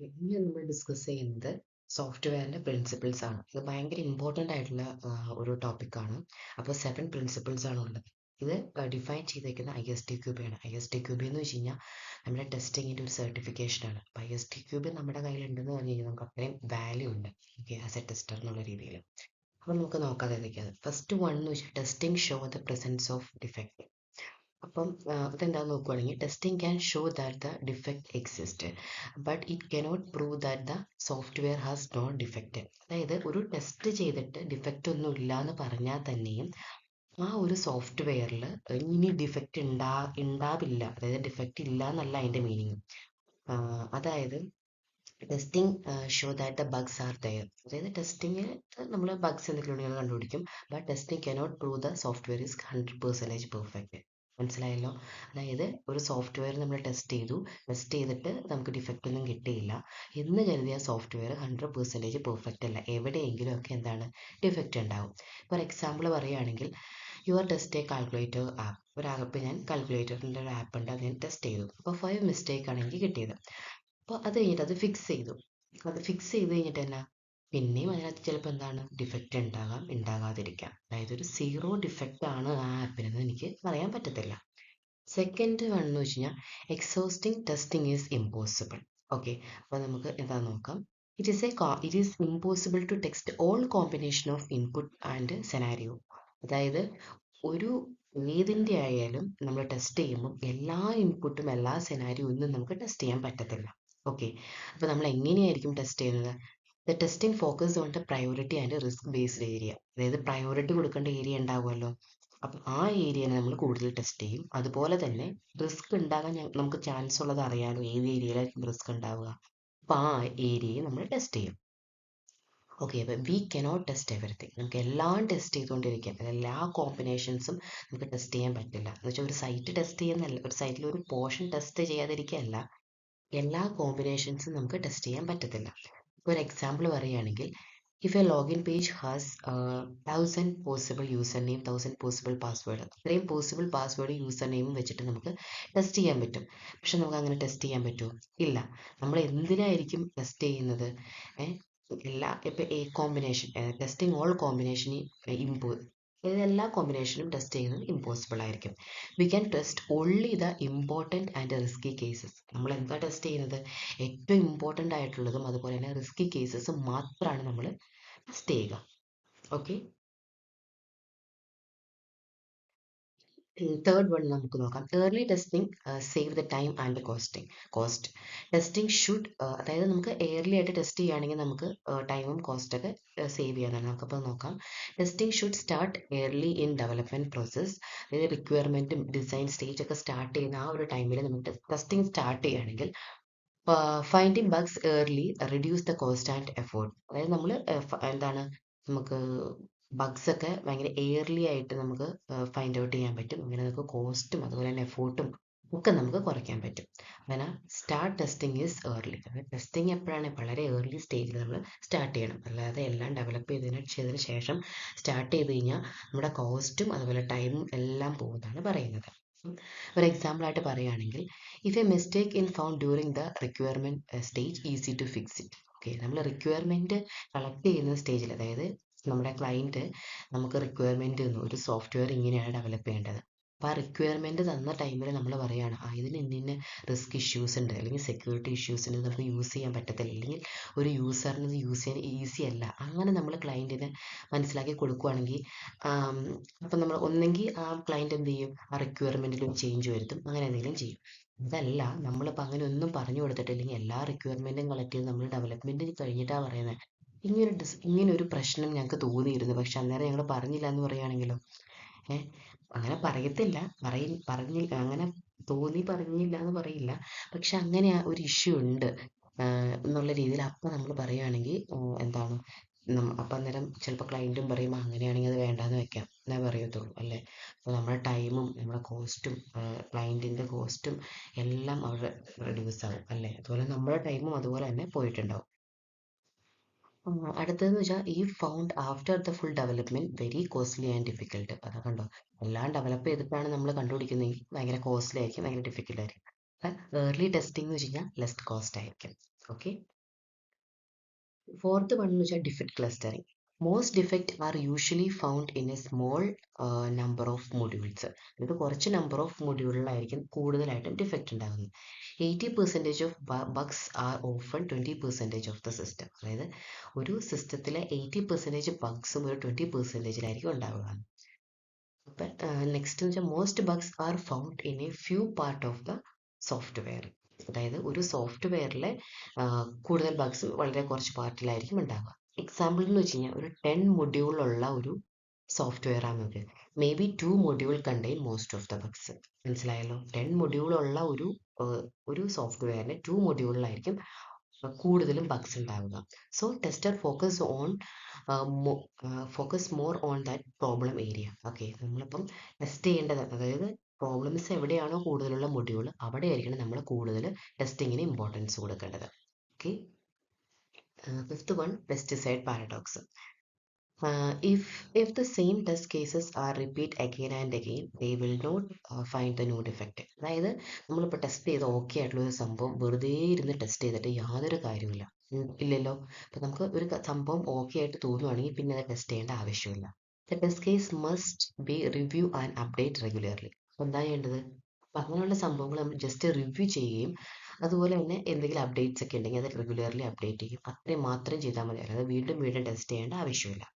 ഇന്ന് നമ്മൾ ഡിസ്കസ് ചെയ്യുന്നത് സോഫ്റ്റ്വെയറിൻ്റെ പ്രിൻസിപ്പിൾസ് ആണ്. ഇത് ഭയങ്കര ഇമ്പോർട്ടൻ്റ് ആയിട്ടുള്ള ഒരു ടോപ്പിക്കാണ്. അപ്പോൾ 7 പ്രിൻസിപ്പിൾസ് ആണ് ഉള്ളത്. ഇത് ഡിഫൈൻ ചെയ്തേക്കുന്ന ISTQB ആണ്. ISTQB എന്ന് വെച്ച് കഴിഞ്ഞാൽ നമ്മുടെ ടെസ്റ്റിങ്ങിൻ്റെ ഒരു സർട്ടിഫിക്കേഷൻ ആണ്. അപ്പോൾ ISTQB നമ്മുടെ കയ്യിലുണ്ടെന്ന് പറഞ്ഞു കഴിഞ്ഞാൽ നമുക്ക് അത്രയും വാല്യൂ ഉണ്ട്, ഓക്കെ, ആസ് എ ടെസ്റ്റർ എന്നുള്ള രീതിയിൽ. അപ്പോൾ നമുക്ക് നോക്കാതെ ഇരിക്കാതെ ഫസ്റ്റ് വൺ എന്ന് വെച്ചാൽ testing show the presence of defect. അപ്പം അതെന്താണെന്ന് നോക്കുകയാണെങ്കിൽ testing can show that the defect exist but it cannot prove that the software has not defect. അതായത് ഒരു ടെസ്റ്റ് ചെയ്തിട്ട് ഡിഫക്റ്റ് ഒന്നും ഇല്ല എന്ന് പറഞ്ഞാൽ തന്നെയും ആ ഒരു സോഫ്റ്റ്വെയറിൽ ഇനി ഡിഫക്റ്റ് ഉണ്ടാവില്ല, അതായത് ഡിഫക്റ്റ് ഇല്ല എന്നല്ല അതിൻ്റെ മീനിങ്. അതായത് testing show that the bugs are there. അതായത് ടെസ്റ്റിംഗ് നമ്മൾ ബഗ്സ് എന്തെങ്കിലും ഉണ്ടെങ്കിൽ കണ്ടുപിടിക്കും. But testing cannot prove the software is 100% perfect. മനസ്സിലായല്ലോ? അതായത് ഒരു സോഫ്റ്റ്വെയർ നമ്മൾ ടെസ്റ്റ് ചെയ്തിട്ട് നമുക്ക് ഡിഫക്റ്റ് ഒന്നും കിട്ടിയില്ല എന്ന് കരുതിയ സോഫ്റ്റ്വെയർ 100% പെർഫെക്റ്റ് അല്ല. എവിടെയെങ്കിലും ഒക്കെ എന്താണ് ഡിഫക്റ്റ് ഉണ്ടാവും. ഫോർ എക്സാമ്പിൾ പറയുകയാണെങ്കിൽ your test A calculator app. ഒരു ആപ്പ്, ഞാൻ കാൽക്കുലേറ്ററിൻ്റെ ഒരു ആപ്പ് ഉണ്ട്, അത് ഞാൻ ടെസ്റ്റ് ചെയ്തു. അപ്പോൾ 5 മിസ്റ്റേക്ക് ആണ് എനിക്ക് കിട്ടിയത്. അപ്പോൾ അത് കഴിഞ്ഞിട്ട് അത് ഫിക്സ് ചെയ്തു. അത് ഫിക്സ് ചെയ്ത് കഴിഞ്ഞിട്ട് എന്നാ പിന്നെയും അതിനകത്ത് ചിലപ്പോൾ എന്താണ് ഡിഫക്റ്റ് ഉണ്ടാകാം, ഉണ്ടാകാതിരിക്കാം. അതായത് ഒരു സീറോ ഡിഫക്റ്റ് ആണ് ആ ആപ്പിനെന്ന് എനിക്ക് പറയാൻ പറ്റത്തില്ല. സെക്കൻഡ് വൺ എന്ന് വെച്ച് കഴിഞ്ഞാൽ exhausting testing is impossible. Okay, അപ്പോൾ നമുക്ക് എന്താ നോക്കാം. It is impossible to test all combination of input and scenario. അതായത് ഒരു ഏതിൻ്റെ ആയാലും നമ്മൾ ടെസ്റ്റ് ചെയ്യുമ്പോൾ എല്ലാ ഇൻപുട്ടും എല്ലാ സെനാരിയോ ഒന്നും നമുക്ക് ടെസ്റ്റ് ചെയ്യാൻ പറ്റത്തില്ല. ഓക്കെ, അപ്പോൾ നമ്മൾ എങ്ങനെയായിരിക്കും ടെസ്റ്റ് ചെയ്യുന്നത്? The testing focus on the priority and risk based area. അതായത് പ്രയോറിറ്റി കൊടുക്കേണ്ട ഏരിയ ഉണ്ടാവുമല്ലോ, അപ്പം ആ ഏരിയനെ നമ്മൾ കൂടുതൽ ടെസ്റ്റ് ചെയ്യും. അതുപോലെ തന്നെ റിസ്ക് ഉണ്ടാകാൻ നമുക്ക് ചാൻസ് ഉള്ളത് അറിയാലോ, ഏത് ഏരിയയിലായിരിക്കും റിസ്ക് ഉണ്ടാവുക. അപ്പം ആ ഏരിയയെ നമ്മൾ ടെസ്റ്റ് ചെയ്യും. ഓക്കെ, അപ്പം വി കനോട്ട് ടെസ്റ്റ് എവറിത്തിങ്. നമുക്ക് എല്ലാം ടെസ്റ്റ് ചെയ്തുകൊണ്ടിരിക്കാം, എല്ലാ കോമ്പിനേഷൻസും നമുക്ക് ടെസ്റ്റ് ചെയ്യാൻ പറ്റില്ല. എന്ന് വെച്ചാൽ ഒരു സൈറ്റ് ടെസ്റ്റ് ചെയ്യുന്നതല്ല, ഒരു സൈറ്റിൽ ഒരു പോർഷൻ ടെസ്റ്റ് ചെയ്യാതിരിക്കുകയല്ല, എല്ലാ കോമ്പിനേഷൻസും നമുക്ക് ടെസ്റ്റ് ചെയ്യാൻ പറ്റത്തില്ല. ഇപ്പോൾ ഒരു എക്സാമ്പിൾ പറയുകയാണെങ്കിൽ, if A login page has 1000 possible user name, 1000 possible password, അത്രയും പോസിബിൾ പാസ്വേഡ് യൂസർ നെയിമും വെച്ചിട്ട് നമുക്ക് ടെസ്റ്റ് ചെയ്യാൻ പറ്റും. പക്ഷെ നമുക്ക് അങ്ങനെ ടെസ്റ്റ് ചെയ്യാൻ പറ്റുമോ? ഇല്ല. നമ്മൾ എന്തിനായിരിക്കും ടെസ്റ്റ് ചെയ്യുന്നത്? ഇപ്പം A combination, testing all combination എല്ലാ കോമ്പിനേഷനും ടെസ്റ്റ് ചെയ്യുന്നത് ഇമ്പോസിബിൾ ആയിരിക്കും. We can test only the important and risky cases. നമ്മൾ എന്താ ടെസ്റ്റ് ചെയ്യുന്നത്? ഏറ്റവും ഇമ്പോർട്ടൻ്റ് ആയിട്ടുള്ളതും അതുപോലെ തന്നെ റിസ്കി കേസസും മാത്രമാണ് നമ്മൾ ടെസ്റ്റ് ചെയ്യുക. ഓക്കെ, തേർഡ് വൺ നമുക്ക് നോക്കാം. Early testing save the time and cost. Testing should, അതായത് നമുക്ക് ഏർലി ആയിട്ട് ടെസ്റ്റ് ചെയ്യുകയാണെങ്കിൽ നമുക്ക് ടൈമും കോസ്റ്റൊക്കെ സേവ് ചെയ്യാനാണ്. നമുക്കപ്പോൾ നോക്കാം. Testing should start early in development process. അതായത് റിക്വയർമെൻറ്റും ഡിസൈൻ സ്റ്റേജ് ഒക്കെ സ്റ്റാർട്ട് ചെയ്യുന്ന ആ ഒരു ടൈമിൽ നമുക്ക് ടെസ്റ്റിംഗ് സ്റ്റാർട്ട് ചെയ്യുകയാണെങ്കിൽ finding Bugs early reduce the cost and effort. അതായത് നമ്മൾ എന്താണ്, നമുക്ക് ബഗ്സ് ഒക്കെ ഭയങ്കര ഏർലി ആയിട്ട് നമുക്ക് ഫൈൻഡ് ഔട്ട് ചെയ്യാൻ പറ്റും. അങ്ങനെ നമുക്ക് കോസ്റ്റും അതുപോലെ തന്നെ എഫേർട്ടും ഒക്കെ നമുക്ക് കുറയ്ക്കാൻ പറ്റും. അങ്ങനെ start testing is early. Testing എപ്പോഴാണ്? വളരെ ഏർലി സ്റ്റേജിൽ നമ്മൾ സ്റ്റാർട്ട് ചെയ്യണം. അല്ലാതെ എല്ലാം ഡെവലപ്പ് ചെയ്തതിന് ശേഷം സ്റ്റാർട്ട് ചെയ്ത് കഴിഞ്ഞാൽ നമ്മുടെ കോസ്റ്റും അതുപോലെ ടൈമും എല്ലാം പോകുന്നതാണ് പറയുന്നത്. ഒരു എക്സാമ്പിൾ ആയിട്ട് പറയുകയാണെങ്കിൽ, if a mistake in found during the requirement stage, easy to fix it. Okay, നമ്മൾ റിക്വയർമെൻറ്റ് കളക്ട് ചെയ്യുന്ന സ്റ്റേജിൽ, അതായത് നമ്മുടെ ക്ലയൻറ്റ് നമുക്ക് റിക്വയർമെൻറ്റ് തന്നു, ഒരു സോഫ്റ്റ്വെയർ ഇങ്ങനെയാണ് ഡെവലപ്പ് ചെയ്യേണ്ടത്. അപ്പോൾ ആ റിക്വയർമെൻറ്റ് തന്ന ടൈമിൽ നമ്മൾ പറയുകയാണ്, ഇതിന് ഇന്ന റിസ്ക് ഇഷ്യൂസ് ഉണ്ട്, അല്ലെങ്കിൽ സെക്യൂരിറ്റി ഇഷ്യൂസ് ഉണ്ട്, നമുക്ക് യൂസ് ചെയ്യാൻ പറ്റത്തില്ല, അല്ലെങ്കിൽ ഒരു യൂസറിന് ഇത് യൂസ് ചെയ്യാൻ ഈസി അല്ല. അങ്ങനെ നമ്മൾ ക്ലയൻറ്റിന് മനസ്സിലാക്കി കൊടുക്കുകയാണെങ്കിൽ, അപ്പം നമ്മൾ ഒന്നെങ്കിൽ ആ ക്ലയൻറ്റ് എന്ത് ചെയ്യും, ആ റിക്വയർമെൻറ്റിൽ ചേഞ്ച് വരുത്തും, അങ്ങനെ എന്തെങ്കിലും ചെയ്യും. അതല്ല, നമ്മളിപ്പോൾ അങ്ങനെ ഒന്നും പറഞ്ഞു കൊടുത്തിട്ടില്ലെങ്കിൽ എല്ലാ റിക്വയർമെൻറ്റും കളക്ട് ചെയ്ത് നമ്മൾ ഡെവലപ്മെൻറ്റ് കഴിഞ്ഞിട്ടാണ് പറയുന്നത്, ഇങ്ങനൊരു പ്രശ്നം ഞങ്ങൾക്ക് തോന്നിയിരുന്നു, പക്ഷെ അന്നേരം ഞങ്ങൾ പറഞ്ഞില്ല എന്ന് പറയുകയാണെങ്കിലോ? ഏഹ് അങ്ങനെ പറയത്തില്ല, പറഞ്ഞില്ല, അങ്ങനെ തോന്നി പറഞ്ഞില്ല എന്ന് പറയില്ല, പക്ഷെ അങ്ങനെ ഒരു ഇഷ്യൂ ഉണ്ട് എന്നുള്ള രീതിയിൽ അപ്പം നമ്മൾ പറയുകയാണെങ്കിൽ എന്താണ്, അപ്പം അന്നേരം ചിലപ്പോൾ ക്ലയൻറ്റും പറയും, അങ്ങനെയാണെങ്കിൽ അത് വേണ്ടാന്ന് വെക്കാം എന്നേ പറയത്തുള്ളൂ, അല്ലേ? അപ്പോൾ നമ്മുടെ ടൈമും നമ്മുടെ കോസ്റ്റും ക്ലയൻറ്റിൻ്റെ കോസ്റ്റും എല്ലാം അവിടെ റെഡ്യൂസ് ആവും, അല്ലേ? അതുപോലെ നമ്മുടെ ടൈമും അതുപോലെ തന്നെ പോയിട്ടുണ്ടാവും. അടുത്തതെന്ന് വെച്ചാൽ ഈ found after the full development very costly and difficult. അതാ കണ്ടോ, എല്ലാം ഡെവലപ്പ് ചെയ്തിട്ടാണ് നമ്മൾ കണ്ടുപിടിക്കുന്നതെങ്കിൽ ഭയങ്കര കോസ്റ്റ്ലി ആയിരിക്കും, ഭയങ്കര ഡിഫിക്കൽട്ട് ആയിരിക്കും. ഏർലി ടെസ്റ്റിംഗ് എന്ന് വെച്ച് കഴിഞ്ഞാൽ ലെസ് കോസ്റ്റ് ആയിരിക്കും. ഓക്കെ. ഫോർത്ത് വൺ എന്ന് വെച്ചാൽ defect clustering. Most defect are usually found in A small number of modules. ഇത് കുറച്ച് നമ്പർ ഓഫ് മൊഡ്യൂളിലായിരിക്കും കൂടുതലായിട്ടും ഡിഫക്റ്റ് ഉണ്ടാകുന്നത്. 80% of Bugs are often 20% of the system. അതായത് ഒരു സിസ്റ്റത്തിലെ 80% ബഗ്സും ഒരു 20%-ലായിരിക്കും ഉണ്ടാവുക. അപ്പം നെക്സ്റ്റ് എന്ന് വെച്ചാൽ most Bugs are found in A few part of the software. അതായത് ഒരു സോഫ്റ്റ്വെയറിലെ കൂടുതൽ ബഗ്സ് വളരെ കുറച്ച് പാർട്ടിലായിരിക്കും ഉണ്ടാവുക. എക്സാമ്പിൾ എന്ന് വെച്ച് കഴിഞ്ഞാൽ ഒരു 10 മൊഡ്യൂളുള്ള ഒരു സോഫ്റ്റ്വെയർ ആണ് നോക്കുക. May be 2 module contain most of the Bugs. മനസ്സിലായല്ലോ? 10 മൊഡ്യൂളുള്ള ഒരു സോഫ്റ്റ്വെയറിന് 2 മൊഡ്യൂളിലായിരിക്കും കൂടുതലും ബഗ്സ് ഉണ്ടാവുക. So tester focus more on that problem area. Okay, നമ്മളിപ്പം ടെസ്റ്റ് ചെയ്യേണ്ടത്, അതായത് പ്രോബ്ലംസ് എവിടെയാണോ കൂടുതലുള്ള മൊഡ്യൂൾ അവിടെയായിരിക്കണം നമ്മൾ കൂടുതൽ ടെസ്റ്റിങ്ങിന് ഇമ്പോർട്ടൻസ് കൊടുക്കേണ്ടത്. Okay. Fifth one, pesticide paradox. If the same test cases are repeat again and again, they will not find the new defect. അതായത് നമ്മളിപ്പോൾ ടെസ്റ്റ് ചെയ്ത് ഓക്കെ ആയിട്ടുള്ള ഒരു സംഭവം വെറുതെ ഇരുന്ന് ടെസ്റ്റ് ചെയ്തിട്ട് യാതൊരു കാര്യമില്ല, ഇല്ലല്ലോ. അപ്പം നമുക്ക് ഒരു സംഭവം ഓക്കെ ആയിട്ട് തോന്നുവാണെങ്കിൽ പിന്നെ അത് ടെസ്റ്റ് ചെയ്യേണ്ട ആവശ്യമില്ല. The test case must be review and update regularly. അപ്പോൾ എന്താ ചെയ്യേണ്ടത്? അപ്പം അങ്ങനെയുള്ള സംഭവങ്ങൾ നമ്മൾ ജസ്റ്റ് റിവ്യൂ ചെയ്യുകയും അതുപോലെ തന്നെ എന്തെങ്കിലും അപ്ഡേറ്റ്സ് ഒക്കെ ഉണ്ടെങ്കിൽ അത് റെഗുലർലി അപ്ഡേറ്റ് ചെയ്യും. അത്രയും മാത്രം ചെയ്താൽ മതി, അല്ലാതെ വീണ്ടും വീണ്ടും ടെസ്റ്റ് ചെയ്യേണ്ട ആവശ്യമില്ല.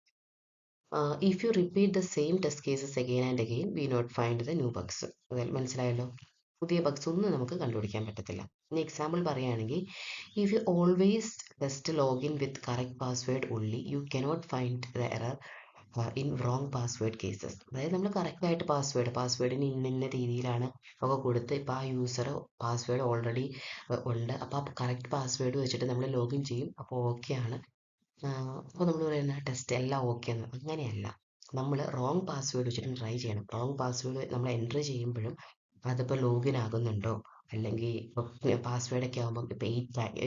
If you repeat the same test cases again and again, we not find the new bugs. അതായത് മനസ്സിലായല്ലോ? പുതിയ ബഗ്സ് ഒന്നും നമുക്ക് കണ്ടുപിടിക്കാൻ പറ്റത്തില്ല. ഇനി എക്സാമ്പിൾ പറയുകയാണെങ്കിൽ, if you always test login with correct password only, you cannot find the error in wrong password cases. അതായത് നമ്മൾ കറക്റ്റായിട്ട് പാസ്വേഡിന് ഇന്ന രീതിയിലാണ് ഒക്കെ കൊടുത്ത് ഇപ്പോൾ ആ യൂസർ പാസ്വേഡ് ഓൾറെഡി ഉണ്ട്, അപ്പോൾ ആ കറക്റ്റ് പാസ്വേഡ് വെച്ചിട്ട് നമ്മൾ ലോഗിൻ ചെയ്യും, അപ്പോൾ ഓക്കെയാണ്. അപ്പോൾ നമ്മൾ പറയുന്ന ടെസ്റ്റ് എല്ലാം ഓക്കെ എന്ന്. അങ്ങനെയല്ല, നമ്മൾ റോങ് പാസ്വേഡ് വെച്ചിട്ട് ട്രൈ ചെയ്യണം. റോങ് പാസ്വേഡ് നമ്മൾ എൻ്റർ ചെയ്യുമ്പോഴും അതിപ്പോൾ ലോഗിൻ ആകുന്നുണ്ടോ, അല്ലെങ്കിൽ ഇപ്പോൾ പാസ്വേഡൊക്കെ ആകുമ്പോൾ ഇപ്പോൾ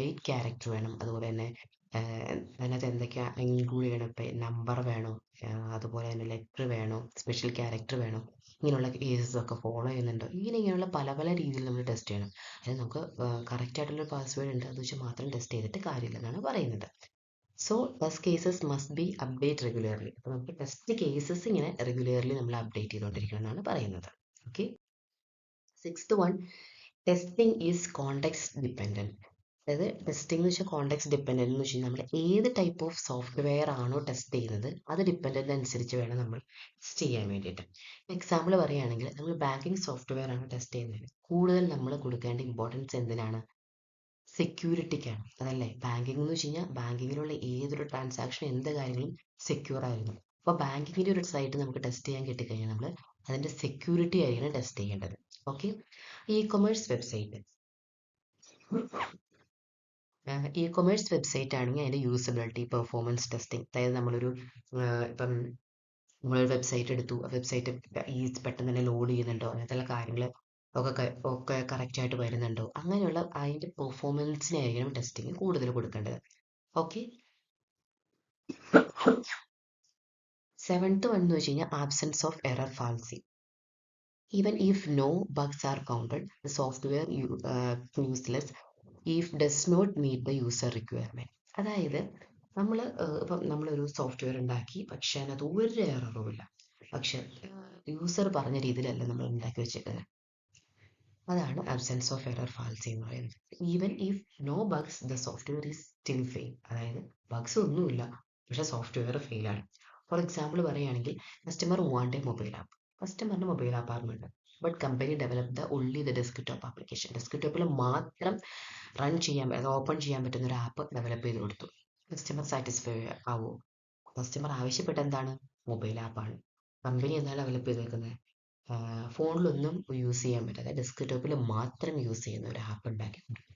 8 ക്യാരക്ടർ വേണം, അതുപോലെ തന്നെ അതിനകത്ത് എന്തൊക്കെയാണ് ഇൻക്ലൂഡ് ചെയ്യണം, ഇപ്പോൾ നമ്പർ വേണോ, അതുപോലെ തന്നെ ലെറ്റർ വേണോ, സ്പെഷ്യൽ ക്യാരക്ടർ വേണോ, ഇങ്ങനെയുള്ള കേസസ് ഒക്കെ ഫോളോ ചെയ്യുന്നുണ്ടോ, ഇങ്ങനെയുള്ള പല പല രീതിയിൽ നമ്മൾ ടെസ്റ്റ് ചെയ്യണം. അതായത് നമുക്ക് കറക്റ്റ് ആയിട്ടുള്ള പാസ്വേഡ് ഉണ്ട് അത് വെച്ച് മാത്രം ടെസ്റ്റ് ചെയ്തിട്ട് കാര്യമില്ലെന്നാണ് പറയുന്നത്. So test cases must be update regularly. അപ്പോൾ നമുക്ക് ടെസ്റ്റ് കേസസ് ഇങ്ങനെ റെഗുലർലി നമ്മൾ അപ്ഡേറ്റ് ചെയ്തുകൊണ്ടിരിക്കണം എന്നാണ് പറയുന്നത്. Okay. Sixth one, testing is context dependent. അതായത് ടെസ്റ്റിംഗ് എന്ന് വെച്ചാൽ കോണ്ടെക്സ്റ്റ് ഡിപ്പെൻഡൻറ്റ് എന്ന് വെച്ചാൽ നമ്മൾ ഏത് ടൈപ്പ് ഓഫ് സോഫ്റ്റ്വെയർ ആണോ ടെസ്റ്റ് ചെയ്യുന്നത് അത് ഡിപ്പെൻഡൻ്റ് അനുസരിച്ച് വേണം നമ്മൾ ടെസ്റ്റ് ചെയ്യാൻ വേണ്ടിയിട്ട്. എക്സാമ്പിൾ പറയുകയാണെങ്കിൽ നമ്മൾ ബാങ്കിങ് സോഫ്റ്റ്വെയർ ആണ് ടെസ്റ്റ് ചെയ്യുന്നത്, കൂടുതൽ നമ്മൾ കൊടുക്കേണ്ട ഇമ്പോർട്ടൻസ് എന്തിനാണ്? സെക്യൂരിറ്റിക്കാണ്. അതല്ലേ? ബാങ്കിങ് എന്ന് വെച്ച് കഴിഞ്ഞാൽ ബാങ്കിങ്ങിലുള്ള ഏതൊരു ട്രാൻസാക്ഷൻ എന്ത് കാര്യങ്ങളും സെക്യൂർ ആയിരുന്നു. അപ്പോൾ ബാങ്കിങ്ങിൻ്റെ ഒരു സൈറ്റ് നമുക്ക് ടെസ്റ്റ് ചെയ്യാൻ കിട്ടിക്കഴിഞ്ഞാൽ നമ്മൾ അതിൻ്റെ സെക്യൂരിറ്റി ആയിരിക്കണം ടെസ്റ്റ് ചെയ്യേണ്ടത്. ഓക്കെ. ഇ-കൊമേഴ്സ് വെബ്സൈറ്റ് ആണെങ്കിൽ അതിൻ്റെ യൂസബിലിറ്റി, പെർഫോമൻസ് ടെസ്റ്റിംഗ്. അതായത് ഇപ്പം നമ്മളൊരു വെബ്സൈറ്റ് എടുത്തു, ആ വെബ്സൈറ്റ് പെട്ടെന്ന് തന്നെ ലോഡ് ചെയ്യുന്നുണ്ടോ, അങ്ങനത്തെ കാര്യങ്ങൾ ഒക്കെ കറക്റ്റായിട്ട് വരുന്നുണ്ടോ, അങ്ങനെയുള്ള അതിൻ്റെ പെർഫോമൻസിനായിരിക്കണം ടെസ്റ്റിംഗ് കൂടുതൽ കൊടുക്കേണ്ടത്. ഓക്കെ. സെവൻത്ത് വൺ എന്ന് വെച്ച് കഴിഞ്ഞാൽ absence of error fallacy. Even if no bugs are counted, the software useless if does not meet the user requirement. അതായത് ഇപ്പം നമ്മളൊരു സോഫ്റ്റ്വെയർ ഉണ്ടാക്കി, പക്ഷേ അതിനകത്ത് ഒരു എററും ഇല്ല, പക്ഷെ യൂസർ പറഞ്ഞ രീതിയിലല്ല നമ്മൾ ഉണ്ടാക്കി വെച്ചേക്കുന്നത്. അതാണ് ആബ്സെൻസ് ഓഫ് എറർ ഫാൾസി എന്ന് പറയുന്നത്. Even if no bugs the software is still fail. അതായത് ബഗ്സ് ഒന്നുമില്ല പക്ഷെ സോഫ്റ്റ്വെയർ ഫെയിലാണ്. ഫോർ എക്സാമ്പിൾ പറയുകയാണെങ്കിൽ, customer want a mobile app. കസ്റ്റമറിന് മൊബൈൽ ആപ്പ് ആർന്നുണ്ട്, but company develop the only the desktop application. ഡെസ്ക്ടോപ്പിൽ മാത്രം റൺ ചെയ്യാൻ, അത് ഓപ്പൺ ചെയ്യാൻ പറ്റുന്ന ഒരു ആപ്പ് ഡെവലപ്പ് ചെയ്ത് കൊടുത്തു. കസ്റ്റമർ സാറ്റിസ്ഫൈ ആവുമോ? കസ്റ്റമർ ആവശ്യപ്പെട്ട എന്താണ്? മൊബൈൽ ആപ്പാണ്. കമ്പനി എന്താണ് ഡെവലപ്പ് ചെയ്തേക്കുന്നത്? ഫോണിലൊന്നും യൂസ് ചെയ്യാൻ പറ്റാതെ ഡെസ്ക്ടോപ്പിൽ മാത്രം യൂസ് ചെയ്യുന്ന ഒരു ആപ്പ് ഉണ്ടാക്കി കൊടുക്കും.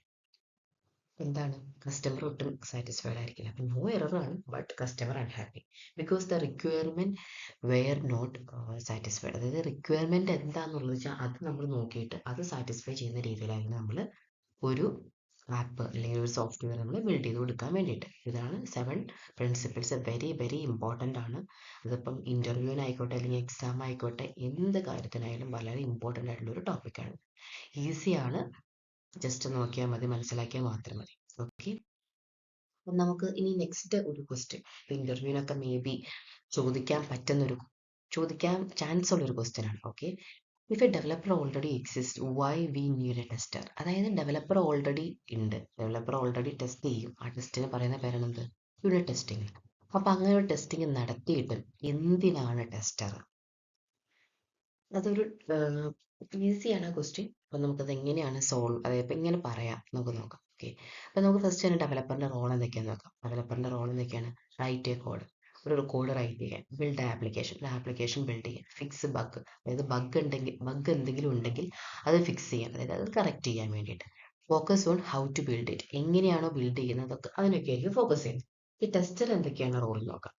എന്താണ്? കസ്റ്റമർ ഒട്ടും സാറ്റിസ്ഫൈഡ് ആയിരിക്കില്ല. അപ്പം നോ എററാണ്, but customer unhappy because the requirement were not satisfied. അതായത് റിക്വയർമെൻറ്റ് എന്താണെന്നുള്ളത് വെച്ചാൽ അത് നമ്മൾ നോക്കിയിട്ട് അത് സാറ്റിസ്ഫൈ ചെയ്യുന്ന രീതിയിലായിരുന്നു നമ്മൾ ഒരു ആപ്പ് അല്ലെങ്കിൽ ഒരു സോഫ്റ്റ്വെയർ നമ്മൾ ബിൽഡ് ചെയ്ത് കൊടുക്കാൻ വേണ്ടിയിട്ട്. ഇതാണ് 7 പ്രിൻസിപ്പിൾസ്. വെരി വെരി ഇമ്പോർട്ടൻ്റ് ആണ്. അതിപ്പം ഇൻ്റർവ്യൂവിനായിക്കോട്ടെ അല്ലെങ്കിൽ എക്സാം ആയിക്കോട്ടെ എന്ത് കാര്യത്തിനായാലും വളരെ ഇമ്പോർട്ടൻ്റ് ആയിട്ടുള്ള ഒരു ടോപ്പിക്കാണ്. ഈസിയാണ്, ജസ്റ്റ് നോക്കിയാൽ മതി, മനസ്സിലാക്കിയാൽ മാത്രം മതി. ഓക്കെ. അപ്പം നമുക്ക് ഇനി നെക്സ്റ്റ് ഒരു ക്വസ്റ്റ്യൻ, ഇന്റർവ്യൂവിനൊക്കെ മേ ബി ചോദിക്കാൻ ചാൻസ് ഉള്ള ഒരു ക്വസ്റ്റ്യൻ ആണ്. Okay. If a developer already exist why we need a tester? അതായത് ഡെവലപ്പർ ഓൾറെഡി ടെസ്റ്റ് ചെയ്യും. ആ ടെസ്റ്റിന് പറയുന്ന പേരാണ് എന്ത്? Unit testing. അപ്പൊ അങ്ങനെ ഒരു ടെസ്റ്റിംഗ് നടത്തിയിട്ടും എന്തിനാണ് ടെസ്റ്റർ? അതൊരു ഈസിയാണ് ആ ക്വസ്റ്റ്യൻ. അപ്പം നമുക്കത് എങ്ങനെയാണ് അതായത് ഇപ്പം ഇങ്ങനെ പറയാം, നമുക്ക് നോക്കാം. ഓക്കെ. അപ്പം നമുക്ക് ഫസ്റ്റ് തന്നെ ഡെവലപ്പറിൻ്റെ റോൾ എന്തൊക്കെയാണെന്ന് നോക്കാം. ഡെവലപ്പറിൻ്റെ റോൾ എന്തൊക്കെയാണ്? റൈറ്റ് എ കോഡ്, ഒരു കോഡ് റൈറ്റ് ചെയ്യാൻ, ബിൽഡ് ആപ്ലിക്കേഷൻ, ഒരു ആപ്ലിക്കേഷൻ ബിൽഡ് ചെയ്യാൻ, ഫിക്സ് ബഗ്, അതായത് ബഗ് എന്തെങ്കിലും ഉണ്ടെങ്കിൽ അത് ഫിക്സ് ചെയ്യാൻ, അതായത് അത് കറക്റ്റ് ചെയ്യാൻ വേണ്ടിയിട്ട്. Focus on how to build it, എങ്ങനെയാണോ ബിൽഡ് ചെയ്യുന്നത് അതൊക്കെ അതിനൊക്കെ ആയിരിക്കും ഫോക്കസ് ചെയ്യുന്നത്. ഈ ടെസ്റ്റർ എന്തൊക്കെയാണ് റോൾ നോക്കാം.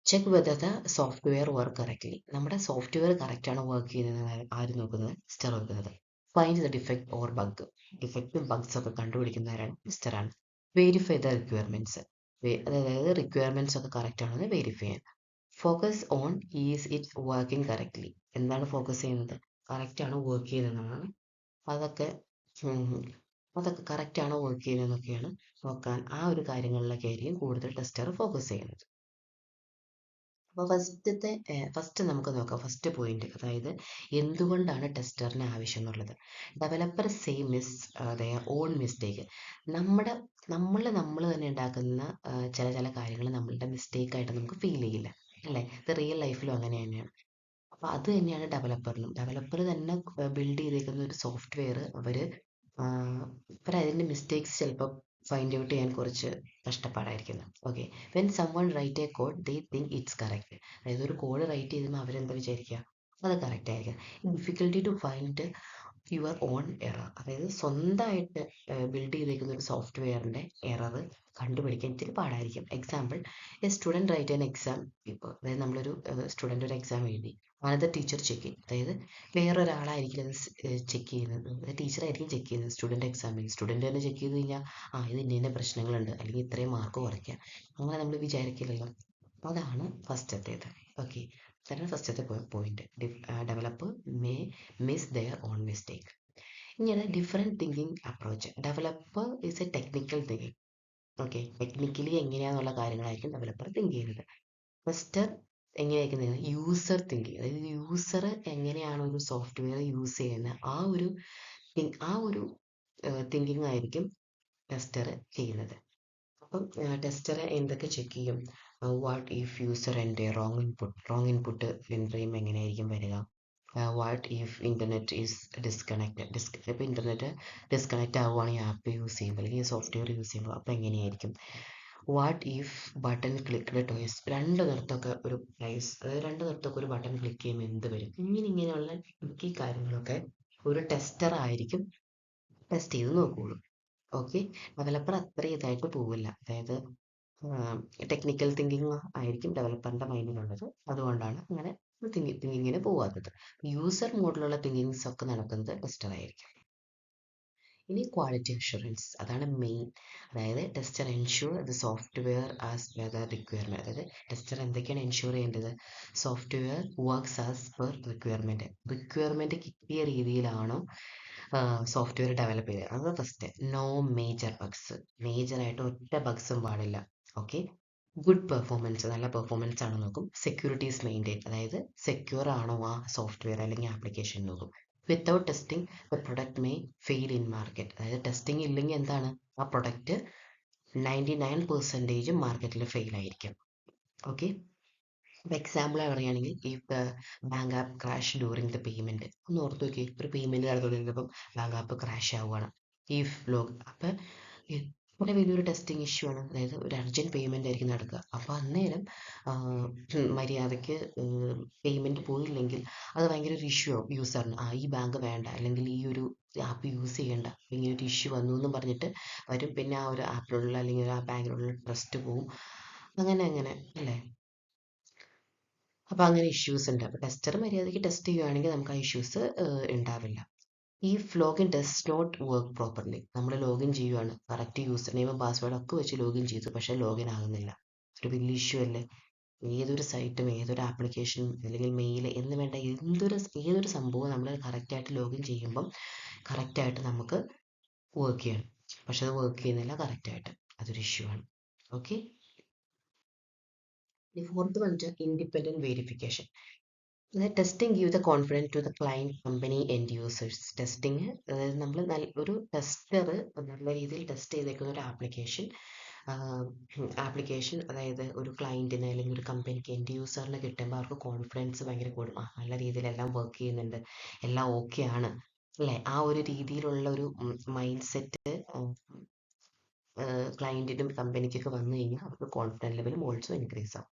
Check whether the software work correctly, നമ്മുടെ സോഫ്റ്റ്വെയർ കറക്റ്റ് ആണോ വർക്ക് ചെയ്യുന്നത് ആര് നോക്കുന്നത്? ടെസ്റ്റർ നോക്കുന്നത്. Find the defect or bug, ഡിഫക്റ്റും ബഗ്സ് ഒക്കെ കണ്ടുപിടിക്കുന്നവരാണ് ടെസ്റ്ററാണ്. വെരിഫൈ ദ റിക്വയർമെന്റ്സ്, അതായത് റിക്വയർമെന്റ്സ് ഒക്കെ കറക്റ്റ് ആണോ എന്ന് വെരിഫൈ ചെയ്യാൻ. Focus on is it working correctly, എന്താണ് ഫോക്കസ് ചെയ്യുന്നത്? കറക്റ്റ് ആണോ വർക്ക് ചെയ്യുന്നതെന്നാണ്. അതൊക്കെ അതൊക്കെ കറക്റ്റ് ആണോ വർക്ക് ചെയ്യുന്നതെന്നൊക്കെയാണ് നോക്കാൻ. ആ ഒരു കാര്യങ്ങളിലൊക്കെ ആയിരിക്കും കൂടുതൽ ടെസ്റ്റർ ഫോക്കസ് ചെയ്യുന്നത്. അപ്പോൾ ഫസ്റ്റ് നമുക്ക് നോക്കാം ഫസ്റ്റ് പോയിന്റ്, അതായത് എന്തുകൊണ്ടാണ് ടെസ്റ്ററിന് ആവശ്യം എന്നുള്ളത്. Developer same miss their own mistake, നമ്മുടെ നമ്മൾ തന്നെ ഉണ്ടാക്കുന്ന ചില കാര്യങ്ങൾ നമ്മളുടെ മിസ്റ്റേക്ക് ആയിട്ട് നമുക്ക് ഫീൽ ചെയ്യില്ല, അല്ലേ? ഇത് റിയൽ ലൈഫിലും അങ്ങനെ തന്നെയാണ്. അപ്പോൾ അത് തന്നെയാണ് ഡെവലപ്പർ തന്നെ ബിൽഡ് ചെയ്തേക്കുന്ന ഒരു സോഫ്റ്റ്വെയർ അതിൻ്റെ മിസ്റ്റേക്സ് ചിലപ്പോൾ ഫൈൻഡ് ഔട്ട് ചെയ്യാൻ കുറച്ച് കഷ്ടപ്പാടായിരിക്കും. Okay. When one write a code they think it's correct, അതായത് ഒരു കോഡ് റൈറ്റ് ചെയ്യുമ്പോൾ അവരെന്താ വിചാരിക്കുക? അത് കറക്റ്റ് ആയിരിക്കും. Difficulty to find your own error, അതായത് സ്വന്തമായിട്ട് ബിൽഡ് ചെയ്തേക്കുന്ന ഒരു സോഫ്റ്റ്വെയറിൻ്റെ എറർ കണ്ടുപിടിക്കാൻ ഇത്തിരി പാടായിരിക്കും. Example, a student write an exam paper, അതായത് നമ്മളൊരു സ്റ്റുഡൻ്റ് ഒരു എക്സാം എഴുതി, അനദർ ടീച്ചർ ചെക്ക് ചെയ്യും, അതായത് വേറൊരാളായിരിക്കും അത് ചെക്ക് ചെയ്യുന്നത്, ടീച്ചറായിരിക്കും ചെക്ക് ചെയ്യുന്നത് സ്റ്റുഡൻ്റ് എക്സാമിൽ. സ്റ്റുഡൻ്റ് തന്നെ ചെക്ക് ചെയ്ത് കഴിഞ്ഞാൽ ഇത് ഇന്ന പ്രശ്നങ്ങളുണ്ട് അല്ലെങ്കിൽ ഇത്രയും മാർക്ക് കുറയ്ക്കാം, അങ്ങനെ നമ്മൾ വിചാരിക്കില്ലല്ലോ. അതാണ് ഫസ്റ്റത്തേത്. ഓക്കെ. അതാണ് ഫസ്റ്റത്തെ point. Developer may miss their own mistake. ഇങ്ങനെ different thinking approach. Developer is a technical thinking. Okay. Technically എങ്ങനെയാണെന്നുള്ള കാര്യങ്ങളായിരിക്കും ഡെവലപ്പർ തിങ്ക് ചെയ്യുന്നത്. ടെസ്റ്റർ എങ്ങനെയായിരിക്കും? യൂസർ തിങ്കിങ്, അതായത് യൂസർ എങ്ങനെയാണ് ഒരു സോഫ്റ്റ്വെയർ യൂസ് ചെയ്യുന്നത് ആ ഒരു തിങ്കിങ് ആയിരിക്കും ടെസ്റ്റർ ചെയ്യുന്നത്. അപ്പം ടെസ്റ്റർ എന്തൊക്കെ ചെക്ക് ചെയ്യും? വാട്ട് ഇഫ് യൂസർ എൻ്റെ റോങ് ഇൻപുട്ട് എൻ്റർ ചെയ്യുമ്പോൾ എങ്ങനെയായിരിക്കും വരിക? What if internet is disconnected, ഇപ്പോൾ ഇൻ്റർനെറ്റ് ഡിസ്കണക്റ്റ് ആവുകയാണെങ്കിൽ ആപ്പ് യൂസ് ചെയ്യുമ്പോൾ അല്ലെങ്കിൽ സോഫ്റ്റ്വെയർ യൂസ് ചെയ്യുമ്പോൾ അപ്പോൾ എങ്ങനെയായിരിക്കും? What if button clicked toys, രണ്ട് നിർത്തൊക്കെ ഒരു ബട്ടൺ ക്ലിക്ക് ചെയ്യുമ്പോൾ എന്ത് വരും? ഇങ്ങനെയുള്ള ഈ കാര്യങ്ങളൊക്കെ ഒരു ടെസ്റ്റർ ആയിരിക്കും ടെസ്റ്റ് ചെയ്ത് നോക്കുകയുള്ളൂ. ഓക്കെ. ഡെവലപ്പർ അത്ര ഇതായിട്ട് പോവില്ല, അതായത് ടെക്നിക്കൽ തിങ്കിങ് ആയിരിക്കും ഡെവലപ്പറിൻ്റെ മൈൻഡിലുള്ളത്, അതുകൊണ്ടാണ് അങ്ങനെ തിങ്കിങ്ങിന് പോവാത്തത്. യൂസർ മോഡിലുള്ള തിങ്കിങ്സ് ഒക്കെ നടക്കുന്നത് ടെസ്റ്റർ ആയിരിക്കും. ഇനി ക്വാളിറ്റി അഷുറൻസ്, അതാണ് മെയിൻ. അതായത് tester ensure the software as per the requirement, അതായത് ടെസ്റ്റർ എന്തൊക്കെയാണ് എൻഷുർ ചെയ്യേണ്ടത്? Software works as per requirement കിട്ടിയ രീതിയിലാണോ സോഫ്റ്റ്വെയർ ഡെവലപ്പ് ചെയ്തത്? അത് ഫസ്റ്റ്. നോ മേജർ ബഗ്സ്, മേജറായിട്ട് ഒറ്റ ബഗ്സും പാടില്ല. ഓക്കെ. ഗുഡ് പെർഫോമൻസ്, നല്ല പെർഫോമൻസ് ആണോ നോക്കും. സെക്യൂരിറ്റി ഈസ് മെയിൻറ്റെയിൻ, അതായത് സെക്യൂർ ആണോ ആ സോഫ്റ്റ്വെയർ അല്ലെങ്കിൽ ആപ്ലിക്കേഷൻ നോക്കും. Without testing the product may fail in market, അതായത് ടെസ്റ്റിംഗ് ഇല്ലെങ്കിൽ എന്താണ്? ആ പ്രൊഡക്റ്റ് 99% മാർക്കറ്റിൽ ഫെയിൽ ആയിരിക്കും. ഓക്കെ. ഇപ്പോൾ എക്സാമ്പിൾ പറയുകയാണെങ്കിൽ if the bank app crash during the payment, ഒന്ന് ഓർത്ത് നോക്കി, ഒരു പേയ്മെൻറ്റ് നടന്നുകൊണ്ടിരുന്നപ്പം ബാങ്ക് ആപ്പ് ക്രാഷ് ആവുകയാണ്. അപ്പം വളരെ വലിയൊരു ടെസ്റ്റിംഗ് ഇഷ്യൂ ആണ്, അതായത് ഒരു അർജൻറ്റ് പേയ്മെൻ്റ് ആയിരിക്കും നടക്കുക. അപ്പോൾ അന്നേരം മര്യാദയ്ക്ക് പേയ്മെൻറ്റ് പോയില്ലെങ്കിൽ അത് ഭയങ്കര ഒരു ഇഷ്യൂ ആവും യൂസറിന്. ഈ ബാങ്ക് വേണ്ട, അല്ലെങ്കിൽ ഈ ഒരു ആപ്പ് യൂസ് ചെയ്യേണ്ട, ഇങ്ങനെ ഒരു ഇഷ്യൂ വന്നു എന്നും പറഞ്ഞിട്ട് വരും. പിന്നെ ആ ഒരു ആപ്പിലുള്ള അല്ലെങ്കിൽ ആ ബാങ്കിലുള്ള ട്രസ്റ്റ് പോവും. അങ്ങനെ അല്ലേ? അപ്പോൾ അങ്ങനെ ഇഷ്യൂസ് ഉണ്ട്. അപ്പോൾ ടെസ്റ്റർ മര്യാദയ്ക്ക് ടെസ്റ്റ് ചെയ്യുകയാണെങ്കിൽ നമുക്ക് ആ ഇഷ്യൂസ് ഉണ്ടാവില്ല. ഈ login does not work properly, നമ്മൾ ലോഗിൻ ചെയ്യുകയാണ്, കറക്റ്റ് യൂസർ നെയിമും പാസ്വേഡും ഒക്കെ വെച്ച് ലോഗിൻ ചെയ്തു, പക്ഷേ ലോഗിൻ ആകുന്നില്ല. ഒരു വലിയ ഇഷ്യൂ അല്ലേ? ഏതൊരു സൈറ്റും ഏതൊരു ആപ്ലിക്കേഷനും അല്ലെങ്കിൽ മെയിൽ എന്ന് വേണ്ട ഏതൊരു സംഭവവും നമ്മൾ കറക്റ്റായിട്ട് ലോഗിൻ ചെയ്യുമ്പം കറക്റ്റായിട്ട് നമുക്ക് വർക്ക് ചെയ്യണം. പക്ഷെ അത് വർക്ക് ചെയ്യുന്നില്ല കറക്റ്റായിട്ട്. അതൊരു ഇഷ്യൂ ആണ്. ഓക്കെ. ഇനി ഫോർത്ത് വന്നിട്ട് ഇൻഡിപെൻഡന്റ് വെരിഫിക്കേഷൻ. അതായത് testing give the confidence to the client company end users. Testing, അതായത് നമ്മൾ ഒരു ടെസ്റ്റർ നല്ല രീതിയിൽ ടെസ്റ്റ് ചെയ്തേക്കുന്ന ഒരു ആപ്ലിക്കേഷൻ അതായത് ഒരു ക്ലയൻറ്റിന് അല്ലെങ്കിൽ ഒരു കമ്പനിക്ക് എൻഡ് യൂസറിന് കിട്ടുമ്പോൾ അവർക്ക് കോൺഫിഡൻസ് ഭയങ്കര കൂടും. നല്ല രീതിയിൽ എല്ലാം വർക്ക് ചെയ്യുന്നുണ്ട്, എല്ലാം ഓക്കെ ആണ് അല്ലേ, ആ ഒരു രീതിയിലുള്ള ഒരു മൈൻഡ് സെറ്റ് ക്ലയൻറ്റിനും കമ്പനിക്കൊക്കെ വന്നു കഴിഞ്ഞാൽ അവർക്ക് കോൺഫിഡൻസ് ലെവലും ഓൾസോ ഇൻക്രീസ് ആവും.